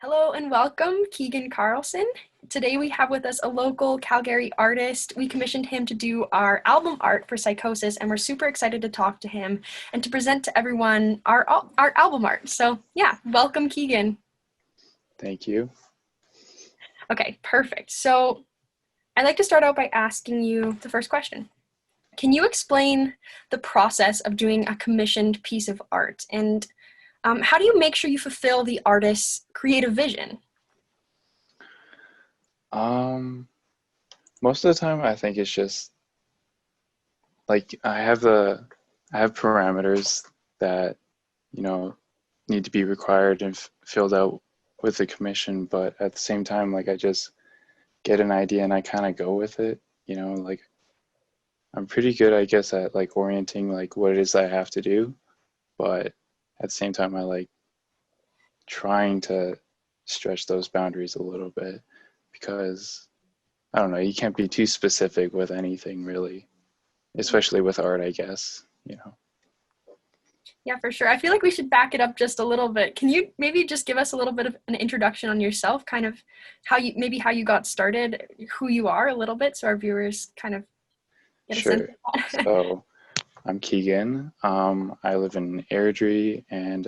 Hello and welcome, Keegan Karlson. Today we have with us a local Calgary artist. We commissioned him to do our album art for Psychosis, and we're super excited to talk to him and to present to everyone our album art. So yeah, welcome, Keegan. Thank you. Okay, perfect. So I'd like to start out by asking you the first question. Can you explain the process of doing a commissioned piece of art, and how do you make sure you fulfill the artist's creative vision? Um, Most of the time I think it's just like I have parameters that, you know, need to be required and filled out with the commission, but at the same time, like I just get an idea and I kind of go with it, like I'm pretty good, I guess, at like orienting like what it is I have to do, but at the same time I like trying to stretch those boundaries a little bit because I don't know, you can't be too specific with anything really, especially with art, I guess. Yeah, for sure. I feel like we should back it up just a little bit. Can you maybe just give us a little bit of an introduction on yourself, kind of how you got started, who you are a little bit, so our viewers kind of get a sense Sure. of that? So I'm Keegan. I live in Airdrie, and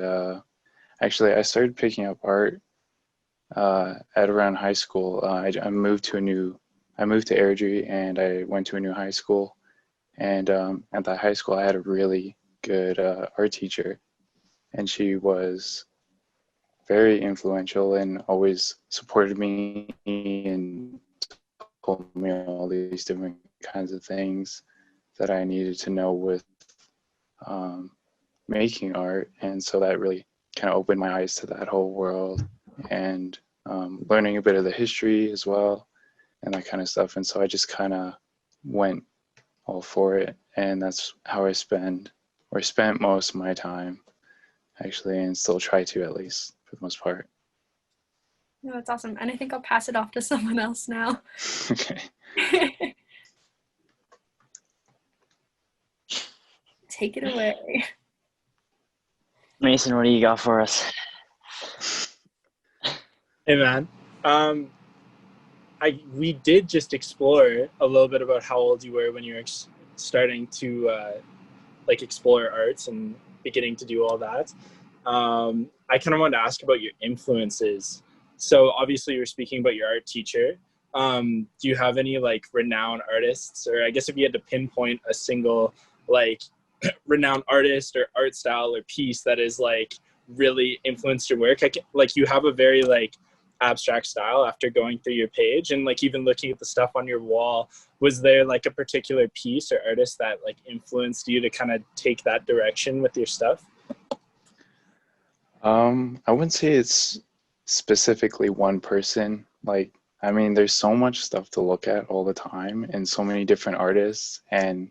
actually I started picking up art at around high school. I moved to Airdrie, and I went to a new high school. And at that high school, I had a really good art teacher, and she was very influential and always supported me and told me all these different kinds of things that I needed to know with um, making art. And so that really kind of opened my eyes to that whole world and learning a bit of the history as well and that kind of stuff. And so I just kind of went all for it. And that's how I spent most of my time actually, and still try to, at least for the most part. No, that's awesome. And I think I'll pass it off to someone else now. Okay. Take it away. Mason, what do you got for us? Hey man, we did just explore a little bit about how old you were when you were starting to like explore arts and beginning to do all that. I kind of wanted to ask about your influences. So obviously you were speaking about your art teacher. Do you have any like renowned artists, or I guess if you had to pinpoint a single like renowned artist or art style or piece that is like really influenced your work? Like you have a very like abstract style after going through your page, and like even looking at the stuff on your wall, was there like a particular piece or artist that like influenced you to kind of take that direction with your stuff? I wouldn't say it's specifically one person. Like, I mean, there's so much stuff to look at all the time and so many different artists and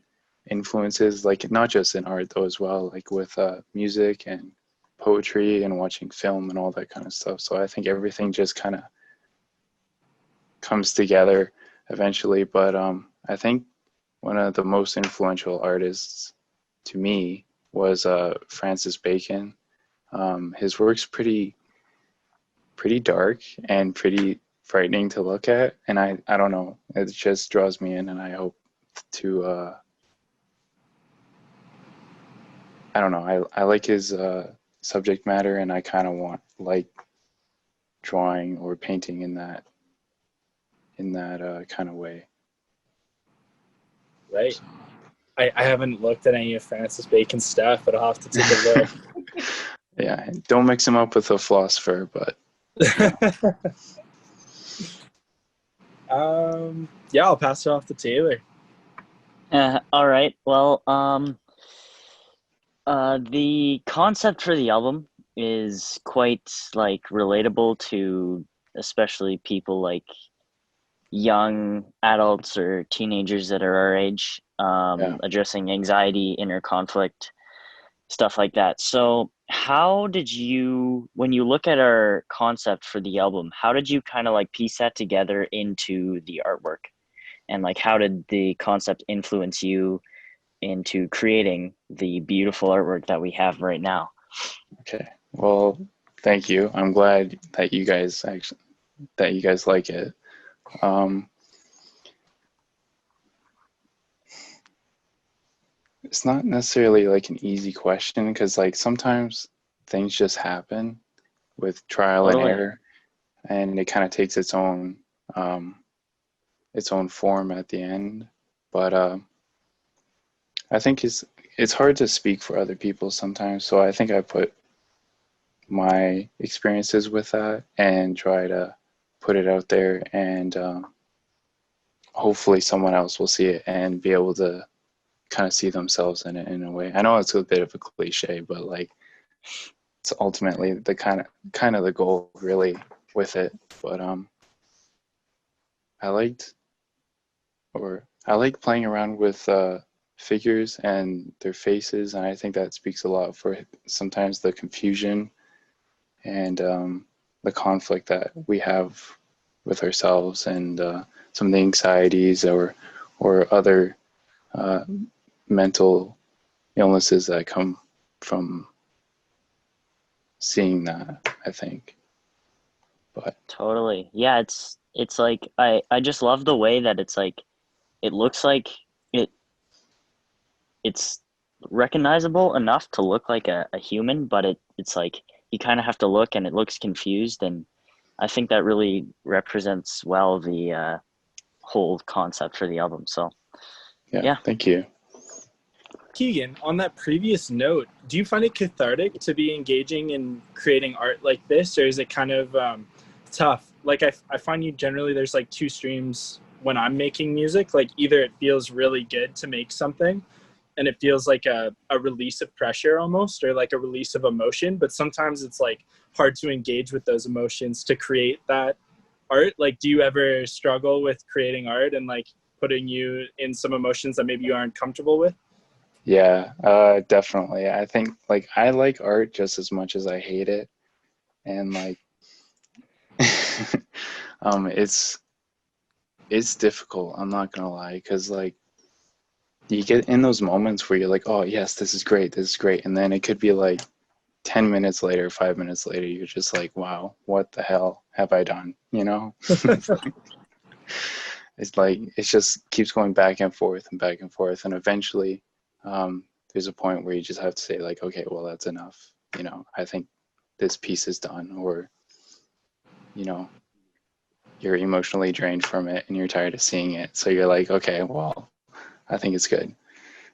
influences, like not just in art though as well, like with music and poetry and watching film and all that kind of stuff. So I think everything just kind of comes together eventually. But I think one of the most influential artists to me was Francis Bacon. His work's pretty dark and pretty frightening to look at, and I don't know, it just draws me in, and I hope to I don't know, I like his subject matter, and I kind of want like drawing or painting in that kind of way. Right. I haven't looked at any of Francis Bacon's stuff, but I'll have to take a look. Yeah, don't mix him up with a philosopher, but yeah, I'll pass it off to Taylor. All right. Well, the concept for the album is quite like relatable to especially people like young adults or teenagers that are our age, yeah. addressing anxiety, inner conflict, stuff like that. So how did you, when you look at our concept for the album, how did you kind of like piece that together into the artwork? And like, how did the concept influence you into creating the beautiful artwork that we have right now? Okay. Well, Thank you. I'm glad that you guys like it. It's not necessarily like an easy question because like sometimes things just happen with trial and Totally. error, and it kind of takes its own form at the end. But I think it's hard to speak for other people sometimes. So I think I put my experiences with that and try to put it out there, and hopefully someone else will see it and be able to kind of see themselves in it in a way. I know it's a bit of a cliche, but like it's ultimately the kind of the goal really with it. But I liked I like playing around with figures and their faces, and I think that speaks a lot for sometimes the confusion and the conflict that we have with ourselves, and some of the anxieties or other mental illnesses that come from seeing that, I think. But Totally. Yeah, it's like I just love the way that it's like it looks like it it's recognizable enough to look like a human, but it's like you kind of have to look and it looks confused, and I think that really represents well the whole concept for the album. So yeah, yeah. thank you. Keegan, on that previous note, do you find it cathartic to be engaging in creating art like this, or is it kind of tough? Like I find you generally there's like two streams when I'm making music. Like either it feels really good to make something and it feels like a release of pressure almost, or like a release of emotion, but sometimes it's like hard to engage with those emotions to create that art. Like do you ever struggle with creating art and like putting you in some emotions that maybe you aren't comfortable with? Yeah, definitely. I think like I like art just as much as I hate it, and like it's difficult. I'm not gonna lie, because like you get in those moments where you're like, oh yes, this is great, and then it could be like 10 minutes later, 5 minutes later, you're just like, wow, what the hell have I done? You know? It's like it just keeps going back and forth and back and forth, and eventually there's a point where you just have to say like, okay, well, that's enough. You know, I think this piece is done, or you know, you're emotionally drained from it and you're tired of seeing it, so you're like, okay, well, I think it's good,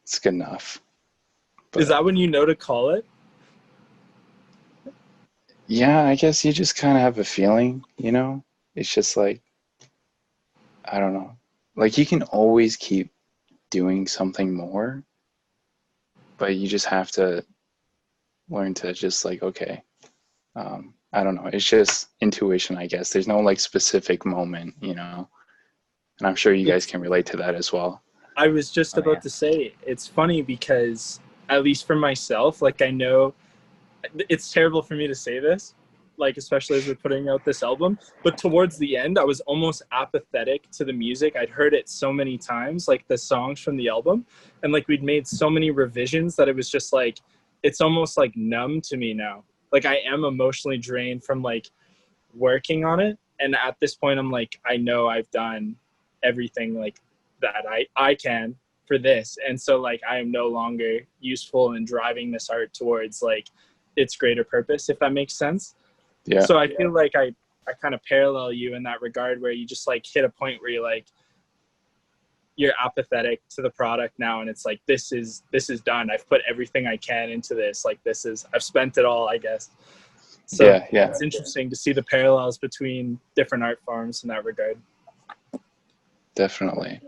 it's good enough. Is But that when you know to call it? yeah, I guess you just kind of have a feeling, you know? It's just like, I don't know. Like you can always keep doing something more, but you just have to learn to just like, okay, I don't know. It's just intuition, I guess. There's no like specific moment, you know? And I'm sure you guys It's can relate to that as well. I was just Oh yeah. about to say it's funny because at least for myself, like I know it's terrible for me to say this, like especially as we're putting out this album, but towards the end I was almost apathetic to the music. I'd heard it so many times, like the songs from the album, and like we'd made so many revisions that it was just like it's almost like numb to me now. Like I am emotionally drained from like working on it, and at this point I'm like I know I've done everything like that I can for this, and so like I am no longer useful in driving this art towards like its greater purpose, if that makes sense. Yeah. So I feel like I kind of parallel you in that regard, where you just like hit a point where you're apathetic to the product now, and it's like this is done. I've put everything I can into this. Like I've spent it all, I guess. So Yeah. Yeah. it's interesting to see the parallels between different art forms in that regard. Definitely.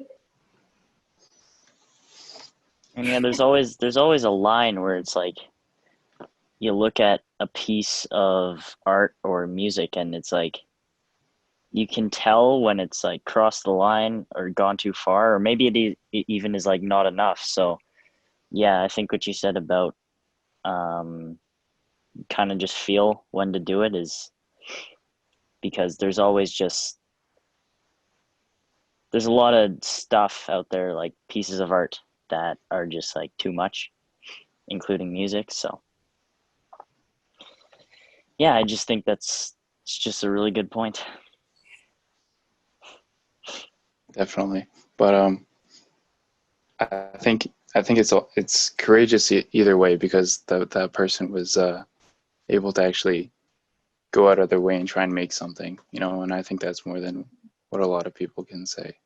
And yeah, there's always a line where it's like you look at a piece of art or music and it's like you can tell when it's like crossed the line or gone too far, or maybe it even is like not enough. So yeah, I think what you said about kind of just feel when to do it is because there's a lot of stuff out there, like pieces of art that are just like too much, including music. So yeah, I just think it's just a really good point. Definitely. But I think it's courageous either way, because that person was able to actually go out of their way and try and make something, and I think that's more than what a lot of people can say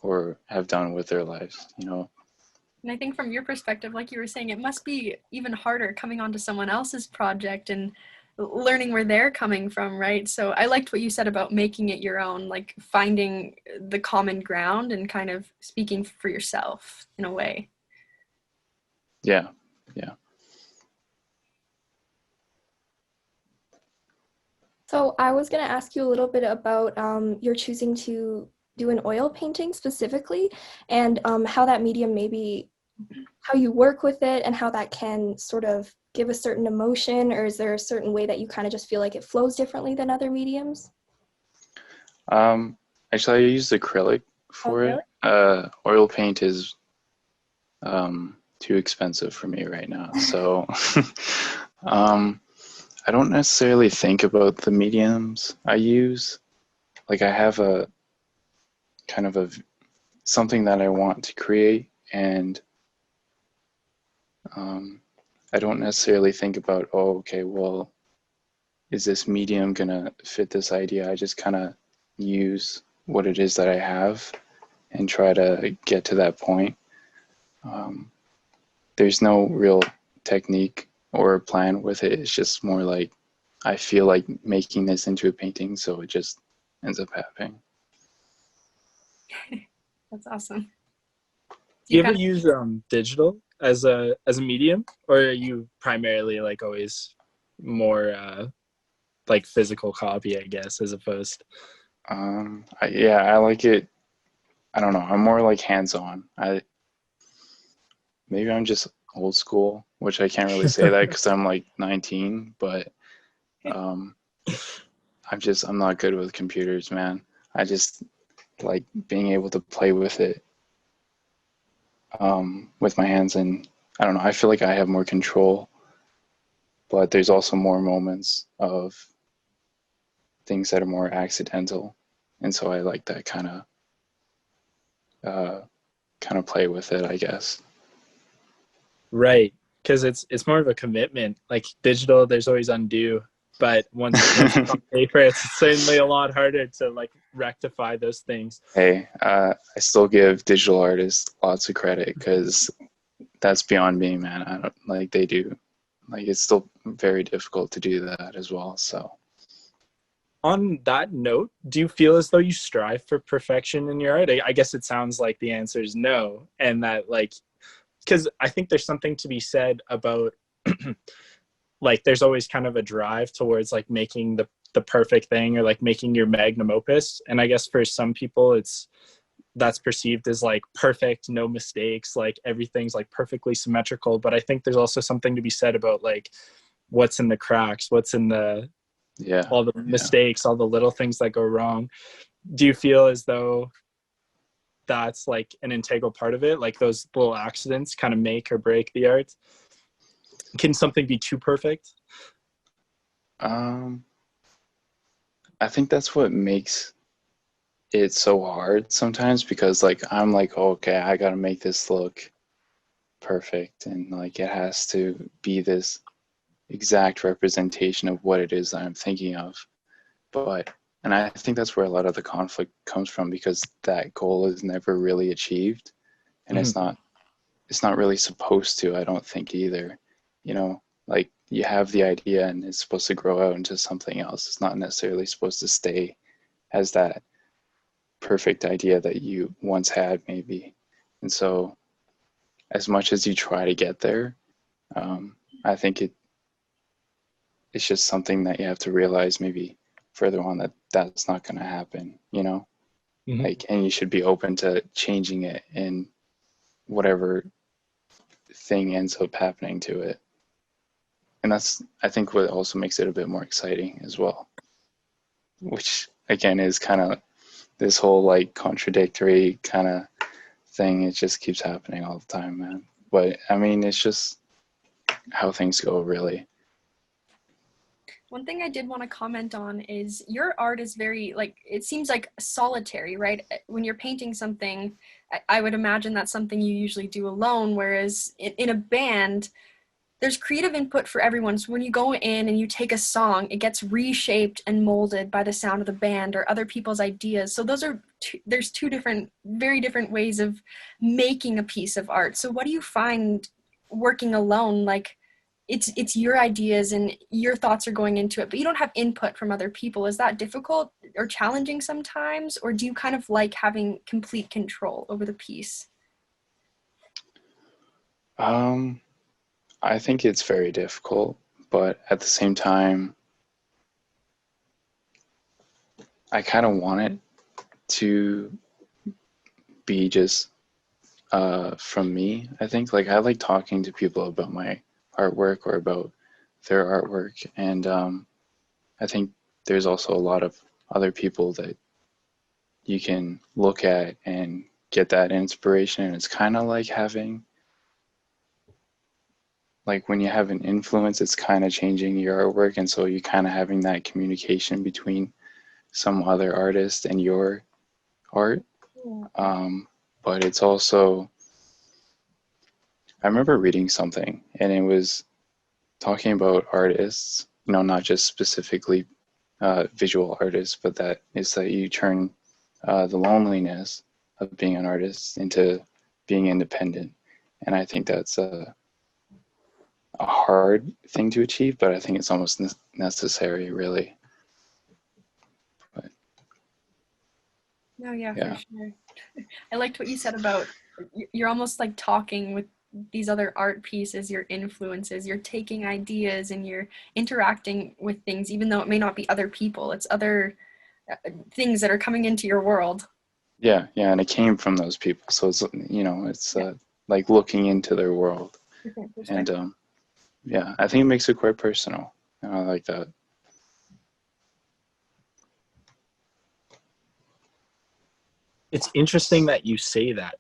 or have done with their lives. And I think from your perspective, like you were saying, it must be even harder coming onto someone else's project and learning where they're coming from, right? So I liked what you said about making it your own, like finding the common ground and kind of speaking for yourself in a way. Yeah. So I was going to ask you a little bit about your choosing to do an oil painting specifically, and how that medium, maybe how you work with it and how that can sort of give a certain emotion, or is there a certain way that you kind of just feel like it flows differently than other mediums? Actually, I used acrylic for really? it. Oil paint is too expensive for me right now, so I don't necessarily think about the mediums I use. Like, I have a kind of something that I want to create, and I don't necessarily think about, oh, okay, well, is this medium gonna fit this idea? I just kind of use what it is that I have and try to get to that point. There's no real technique or plan with it. It's just more like I feel like making this into a painting, so it just ends up happening. That's awesome. Do you ever use digital as a medium, or are you primarily like always more like physical copy, I guess, as opposed? I like it. I don't know. I'm more like hands-on. Maybe I'm just old school, which I can't really say that because I'm like 19, but I'm not good with computers, man. I just like being able to play with it with my hands, and I don't know, I feel like I have more control, but there's also more moments of things that are more accidental, and so I like that kind of play with it, I guess. Right, because it's more of a commitment. Like digital, there's always undo, but once it's on paper, it's certainly a lot harder to like rectify those things. Hey, I still give digital artists lots of credit, because that's beyond me, man. I don't like they do. Like, it's still very difficult to do that as well. So, On that note, do you feel as though you strive for perfection in your art? I guess it sounds like the answer is no, and that like, because I think there's something to be said about like there's always kind of a drive towards like making the perfect thing, or like making your magnum opus. And I guess for some people that's perceived as like perfect, no mistakes, like everything's like perfectly symmetrical. But I think there's also something to be said about like what's in the cracks, what's in the all the mistakes, all the little things that go wrong. Do you feel as though that's like an integral part of it, like those little accidents kind of make or break the art? Can something be too perfect? I think that's what makes it so hard sometimes, because like I'm like, oh, okay, I gotta make this look perfect, and like it has to be this exact representation of what it is that I'm thinking of. And I think that's where a lot of the conflict comes from, because that goal is never really achieved, and it's not really supposed to, I don't think, either. Like, you have the idea and it's supposed to grow out into something else. It's not necessarily supposed to stay as that perfect idea that you once had, maybe. And so as much as you try to get there, I think it's just something that you have to realize maybe further on that that's not going to happen, like, and you should be open to changing it in whatever thing ends up happening to it. And that's, I think, what also makes it a bit more exciting as well, which again is kind of this whole like contradictory kind of thing. It just keeps happening all the time, man. But I mean, it's just how things go, really. One thing I did want to comment on is your art is very, like, it seems like solitary, right? When you're painting something, I would imagine that's something you usually do alone, whereas in a band, there's creative input for everyone. So when you go in and you take a song, it gets reshaped and molded by the sound of the band or other people's ideas. So there's two different, very different ways of making a piece of art. So what do you find working alone? Like, it's your ideas and your thoughts are going into it, but you don't have input from other people. Is that difficult or challenging sometimes? Or do you kind of like having complete control over the piece? I think it's very difficult, but at the same time, I kind of want it to be just from me. I think, like, I like talking to people about my artwork or about their artwork, and I think there's also a lot of other people that you can look at and get that inspiration. And it's kind of like having, like, when you have an influence, it's kind of changing your artwork, and so you're kind of having that communication between some other artist and your art. But it's also, I remember reading something, and it was talking about artists, not just specifically visual artists, but that you turn the loneliness of being an artist into being independent. And I think that's a hard thing to achieve, but I think it's almost necessary, really. But, No, yeah, yeah. for sure. I liked what you said about you're almost like talking with these other art pieces, your influences, you're taking ideas and you're interacting with things, even though it may not be other people, it's other things that are coming into your world. Yeah, and it came from those people, so it's it's like looking into their world, and yeah, I think it makes it quite personal, and I like that. It's interesting that you say that.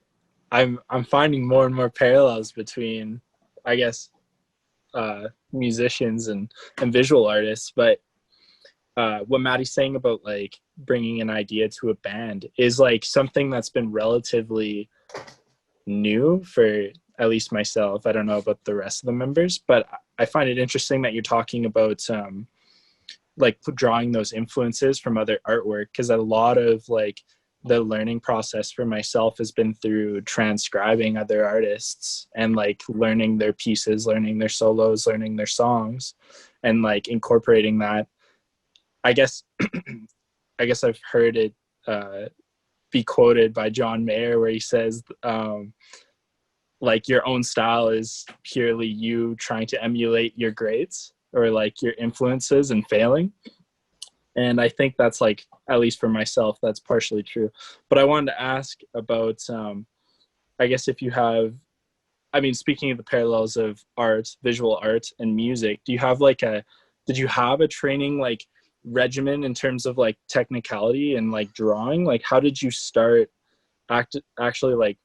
I'm finding more and more parallels between, I guess, musicians and visual artists. But what Maddie's saying about like bringing an idea to a band is like something that's been relatively new for at least myself. I don't know about the rest of the members, but I find it interesting that you're talking about like drawing those influences from other artwork, because a lot of like the learning process for myself has been through transcribing other artists and like learning their pieces, learning their solos, learning their songs, and like incorporating that. I guess I've heard it be quoted by John Mayer where he says like your own style is purely you trying to emulate your greats or like your influences and failing. And I think that's like, at least for myself, that's partially true. But I wanted to ask about, I guess if you have, I mean, speaking of the parallels of art, visual art and music, did you have a training like regimen in terms of like technicality and like drawing? Like, how did you start actually like,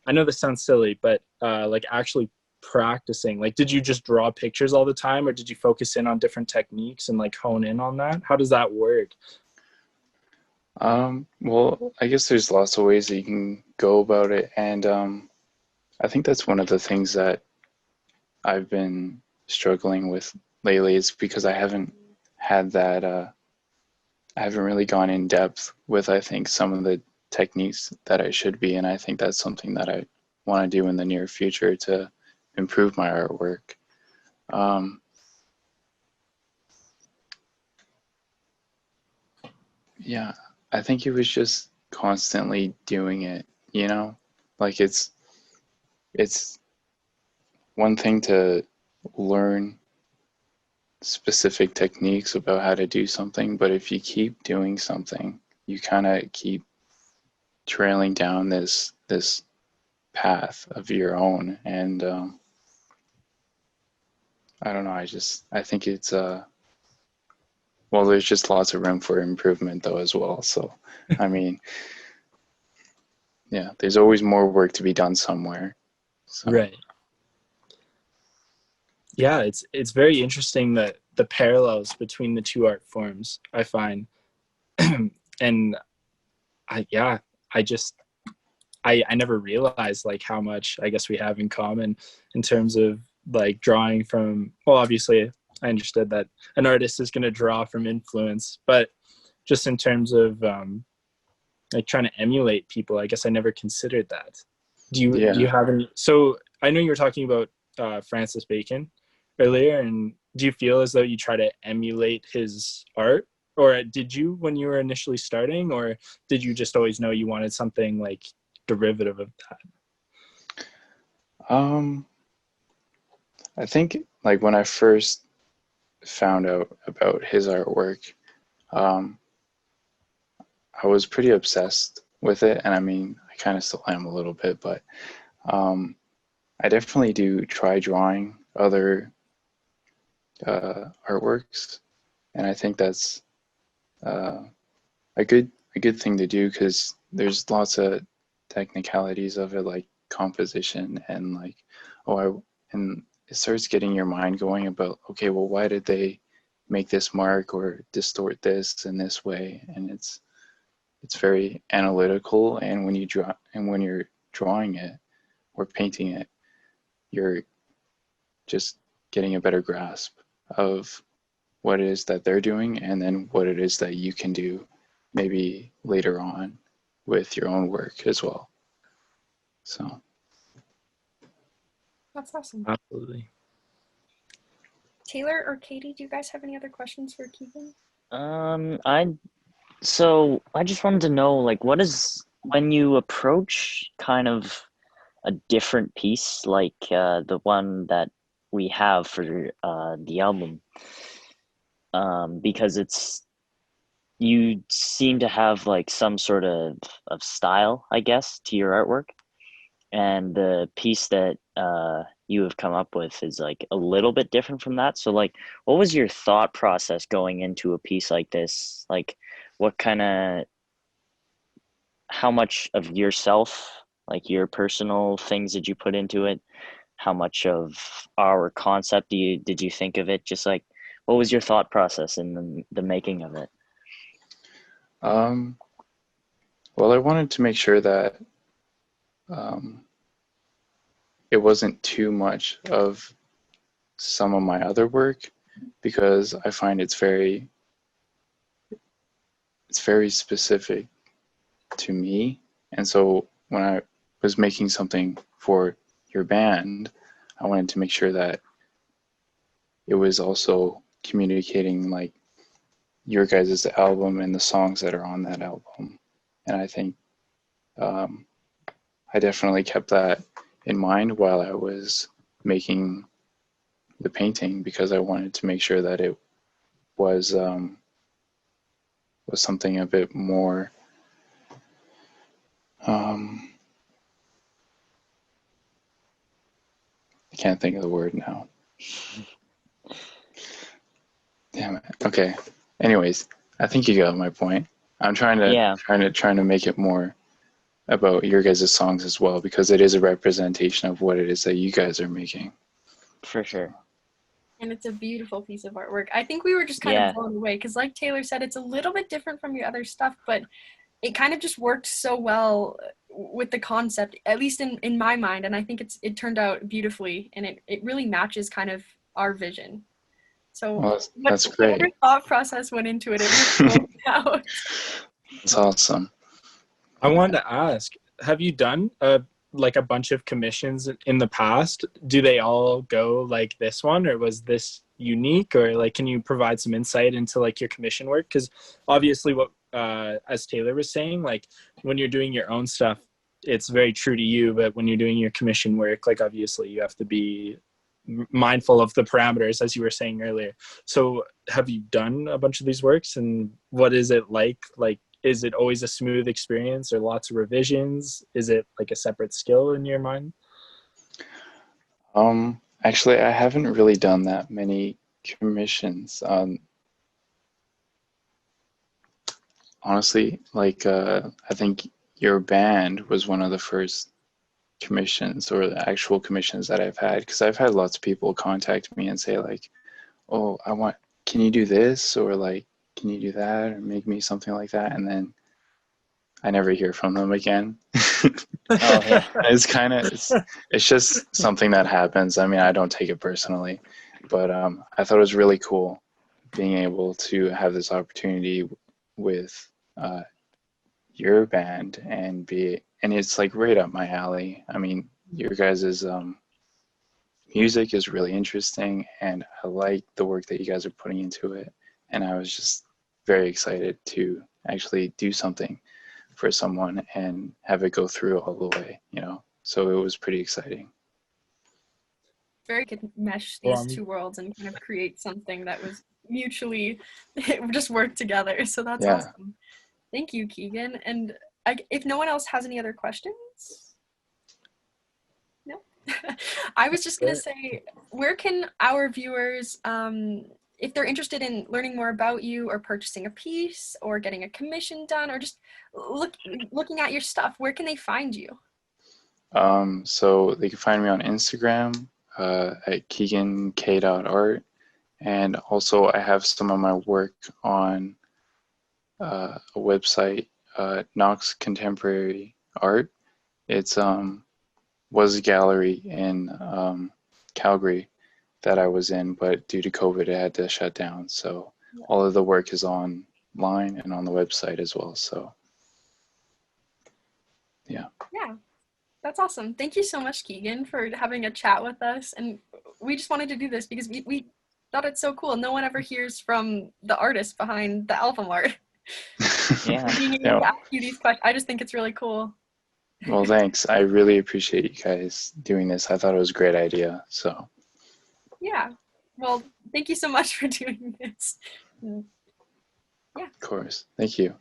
I know this sounds silly, but like actually practicing? Like, did you just draw pictures all the time, or did you focus in on different techniques and like hone in on that? How does that work? Well, I guess there's lots of ways that you can go about it, and I think that's one of the things that I've been struggling with lately, is because I haven't had that I haven't really gone in depth with, I think, some of the techniques that I should be, and I think that's something that I want to do in the near future to improve my artwork. Yeah, I think it was just constantly doing it, like it's one thing to learn specific techniques about how to do something, but if you keep doing something, you kind of keep trailing down this path of your own. And I don't know, I think it's well, there's just lots of room for improvement though as well. So I mean, yeah, there's always more work to be done somewhere. So. Right. Yeah, it's very interesting that the parallels between the two art forms, I find. And I never realized like how much I guess we have in common in terms of like drawing from, well, obviously I understood that an artist is going to draw from influence, but just in terms of like trying to emulate people, I guess I never considered that. Do you have any, so I know you were talking about Francis Bacon earlier, and do you feel as though you try to emulate his art? Or did you when you were initially starting, or did you just always know you wanted something like derivative of that? I think like when I first found out about his artwork, I was pretty obsessed with it, and I mean, I kind of still am a little bit, but I definitely do try drawing other artworks, and I think that's a good thing to do because there's lots of technicalities of it, like composition and like and it starts getting your mind going about, okay, well, why did they make this mark or distort this in this way? And it's very analytical, and when you're drawing it or painting it, you're just getting a better grasp of what it is that they're doing, and then what it is that you can do maybe later on with your own work as well. So That's awesome. Absolutely. Taylor or Katie, do you guys have any other questions for Keegan? So I just wanted to know, like, what is when you approach kind of a different piece, like the one that we have for the album, because you seem to have like some sort of style, I guess, to your artwork, and the piece that you have come up with is like a little bit different from that. So like, what was your thought process going into a piece like this? Like, what kind of, how much of yourself, like your personal things, did you put into it? How much of our concept did you think of it? Just like, what was your thought process in the making of it? well, I wanted to make sure that it wasn't too much of some of my other work, because I find it's very specific to me. And so when I was making something for your band, I wanted to make sure that it was also communicating like your guys' album and the songs that are on that album. And I think I definitely kept that in mind while I was making the painting, because I wanted to make sure that it was something a bit more I can't think of the word now. Damn it. Okay. Anyways, I think you got my point. I'm trying to make it more about your guys' songs as well, because it is a representation of what it is that you guys are making. For sure. And it's a beautiful piece of artwork. I think we were just kind of blown away because, like Taylor said, it's a little bit different from your other stuff, but it kind of just worked so well with the concept, at least in my mind. And I think it turned out beautifully, and it really matches kind of our vision. So well, that's great. Whatever thought process went into it, it really worked out. That's awesome. I wanted to ask, have you done like a bunch of commissions in the past? Do they all go like this one, or was this unique? Or like, can you provide some insight into like your commission work? Because obviously what as Taylor was saying, like when you're doing your own stuff, it's very true to you, but when you're doing your commission work, like obviously you have to be mindful of the parameters, as you were saying earlier. So have you done a bunch of these works, and what is it like is it always a smooth experience or lots of revisions? Is it like a separate skill in your mind? Actually, I haven't really done that many commissions. Honestly, like I think your band was one of the first commissions, or the actual commissions that I've had, because I've had lots of people contact me and say like, oh, I can you do this, or like, can you do that, or make me something like that? And then I never hear from them again. Oh yeah. It's just something that happens. I mean, I don't take it personally, but I thought it was really cool being able to have this opportunity with your band and it's like right up my alley. I mean, your guys' music is really interesting, and I like the work that you guys are putting into it. And I was just very excited to actually do something for someone and have it go through all the way, you know? So it was pretty exciting. Very could mesh Well, these two worlds and kind of create something that was mutually just work together. So that's Yeah. awesome. Thank you, Keegan. And if no one else has any other questions, no. I was just gonna say, where can our viewers, if they're interested in learning more about you or purchasing a piece or getting a commission done or just looking at your stuff, where can they find you? So they can find me on Instagram at keegank.art, and also I have some of my work on a website, Knox Contemporary Art. It's was a gallery in Calgary that I was in, but due to COVID, it had to shut down. So all of the work is online and on the website as well. So yeah. Yeah, that's awesome. Thank you so much, Keegan, for having a chat with us. And we just wanted to do this because we thought it's so cool. No one ever hears from the artist behind the album art. Yeah. Being able to ask you these questions, I just think it's really cool. Well, thanks. I really appreciate you guys doing this. I thought it was a great idea. So Yeah. Well, thank you so much for doing this. Yeah. of course. Thank you.